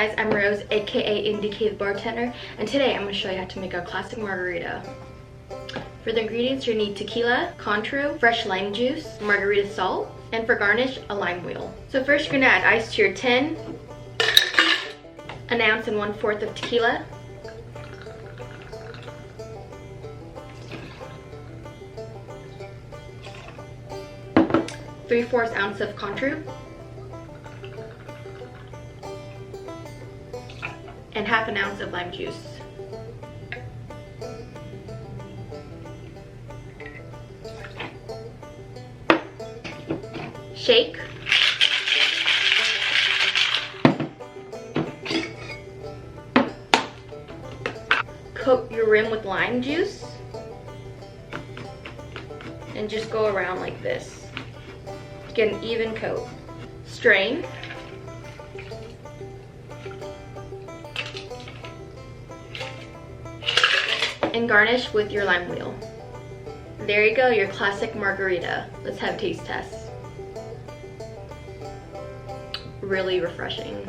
guys, I'm Rose, aka Indie the bartender, and today I'm going to show you how to make a classic margarita. For the ingredients, you need tequila, Cointreau, fresh lime juice, margarita salt, and for garnish, a lime wheel. So first you're going to add ice to your tin, an ounce and 1/4 of tequila, three-fourths ounce of Cointreau, and half an ounce of lime juice. Shake. Coat your rim with lime juice and just go around like this. Get an even coat. Strain. And garnish with your lime wheel. There you go, your classic margarita. Let's have a taste test. Really refreshing.